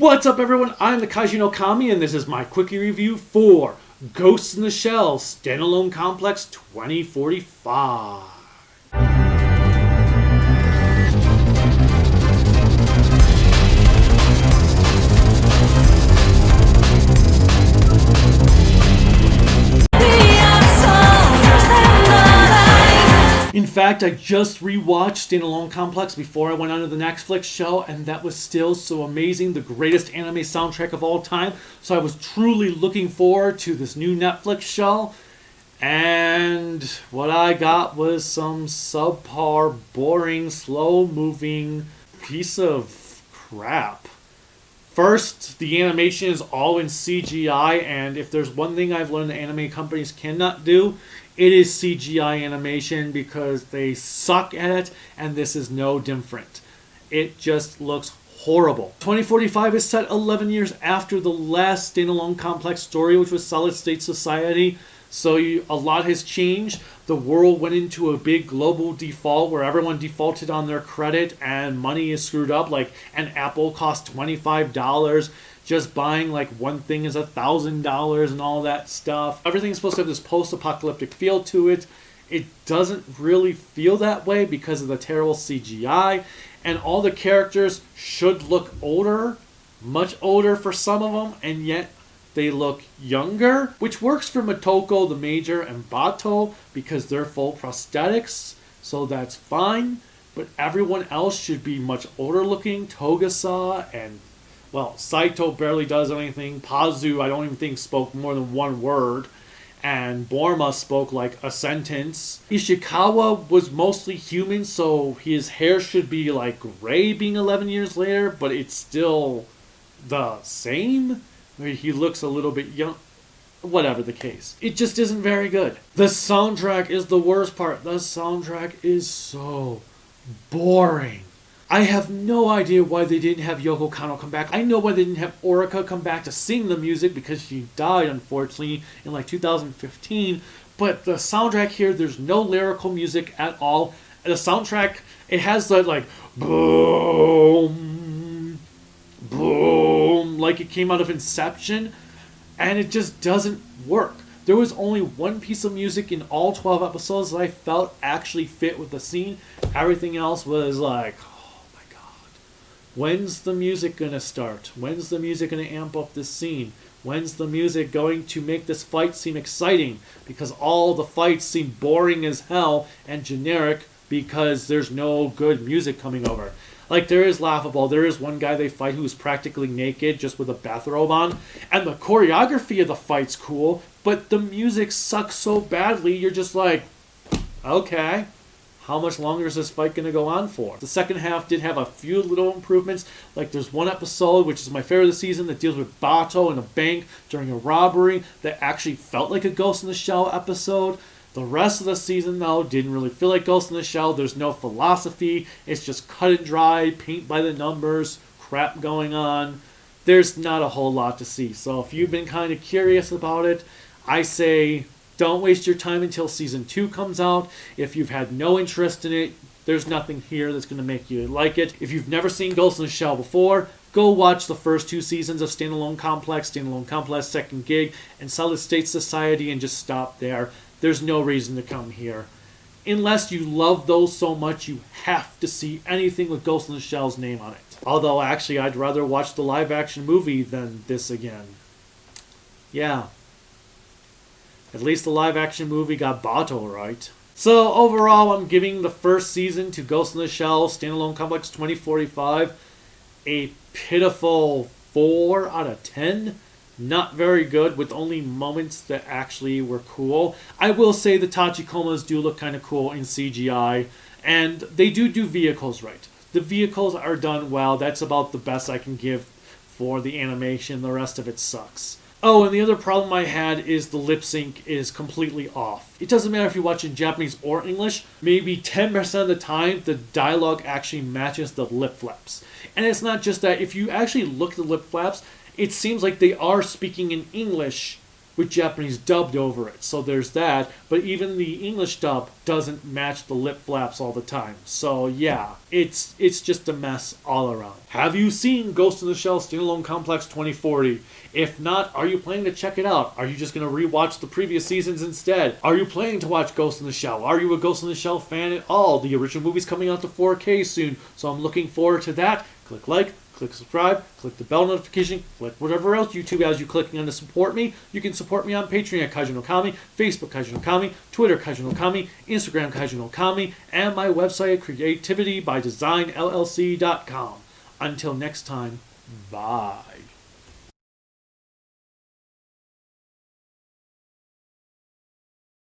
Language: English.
What's up, everyone? I'm the Kaiji no Kami, and this is my quickie review for Ghost in the Shell Standalone Complex 2045. In fact, I just rewatched Standalone Complex before I went on to the Netflix show, and that was still so amazing, the greatest anime soundtrack of all time. So I was truly looking forward to this new Netflix show, and what I got was some subpar, boring, slow-moving piece of crap. First, the animation is all in CGI, and if there's one thing I've learned that anime companies cannot do, it is CGI animation, because they suck at it, and this is no different. It just looks horrible. 2045 is set 11 years after the last Standalone Complex story, which was Solid State Society. So a lot has changed. The world went into a big global default where everyone defaulted on their credit and money is screwed up. Like an apple costs $25. Just buying like one thing is $1,000 and all that stuff. Everything's supposed to have this post-apocalyptic feel to it. It doesn't really feel that way because of the terrible CGI. And all the characters should look older, much older for some of them, and yet they look younger, which works for Motoko, the Major, and Bato because they're full prosthetics, so that's fine. But everyone else should be much older looking. Togasa and, well, Saito barely does anything. Pazu, I don't even think, spoke more than one word. And Borma spoke like a sentence. Ishikawa was mostly human, so his hair should be like gray being 11 years later, but it's still the same. He looks a little bit young. Whatever the case. It just isn't very good. The soundtrack is the worst part. The soundtrack is so boring. I have no idea why they didn't have Yoko Kanno come back. I know why they didn't have Orica come back to sing the music, because she died, unfortunately, in like 2015. But the soundtrack here, there's no lyrical music at all. The soundtrack, it has that like boom, boom, like it came out of Inception, and it just doesn't work. There was only one piece of music in all 12 episodes that I felt actually fit with the scene. Everything else was like, when's the music going to start? When's the music going to amp up this scene? When's the music going to make this fight seem exciting? Because all the fights seem boring as hell and generic because there's no good music coming over. Like, there is laughable. There is one guy they fight who's practically naked just with a bathrobe on. And the choreography of the fight's cool, but the music sucks so badly, you're just like, okay. How much longer is this fight going to go on for? The second half did have a few little improvements. Like, there's one episode, which is my favorite of the season, that deals with Bato in a bank during a robbery that actually felt like a Ghost in the Shell episode. The rest of the season, though, didn't really feel like Ghost in the Shell. There's no philosophy. It's just cut and dry, paint by the numbers, crap going on. There's not a whole lot to see. So if you've been kind of curious about it, I say don't waste your time until Season 2 comes out. If you've had no interest in it, there's nothing here that's going to make you like it. If you've never seen Ghost in the Shell before, go watch the first 2 seasons of Standalone Complex, Second Gig, and Solid State Society, and just stop there. There's no reason to come here. Unless you love those so much, you have to see anything with Ghost in the Shell's name on it. Although, actually, I'd rather watch the live-action movie than this again. Yeah. At least the live-action movie got Bato right. So, overall, I'm giving the first season to Ghost in the Shell Standalone Complex 2045 a pitiful 4 out of 10. Not very good, with only moments that actually were cool. I will say the Tachikomas do look kind of cool in CGI, and they do vehicles right. The vehicles are done well. That's about the best I can give for the animation. The rest of it sucks. Oh, and the other problem I had is the lip sync is completely off. It doesn't matter if you watch in Japanese or English. Maybe 10% of the time, the dialogue actually matches the lip flaps. And it's not just that. If you actually look at the lip flaps, it seems like they are speaking in English with Japanese dubbed over it. So there's that. But even the English dub doesn't match the lip flaps all the time. So yeah, it's just a mess all around. Have you seen Ghost in the Shell Standalone Complex 2040? If not, are you planning to check it out? Are you just going to rewatch the previous seasons instead? Are you planning to watch Ghost in the Shell? Are you a Ghost in the Shell fan at all? The original movie's coming out to 4K soon, so I'm looking forward to that. Click like, click subscribe, click the bell notification, click whatever else YouTube has you clicking on to support me. You can support me on Patreon at Kaiju no Kami, Facebook Kaiju no Kami, Twitter Kaiju no Kami, Instagram Kaiju no Kami, and my website creativitybydesignllc.com. Until next time, bye.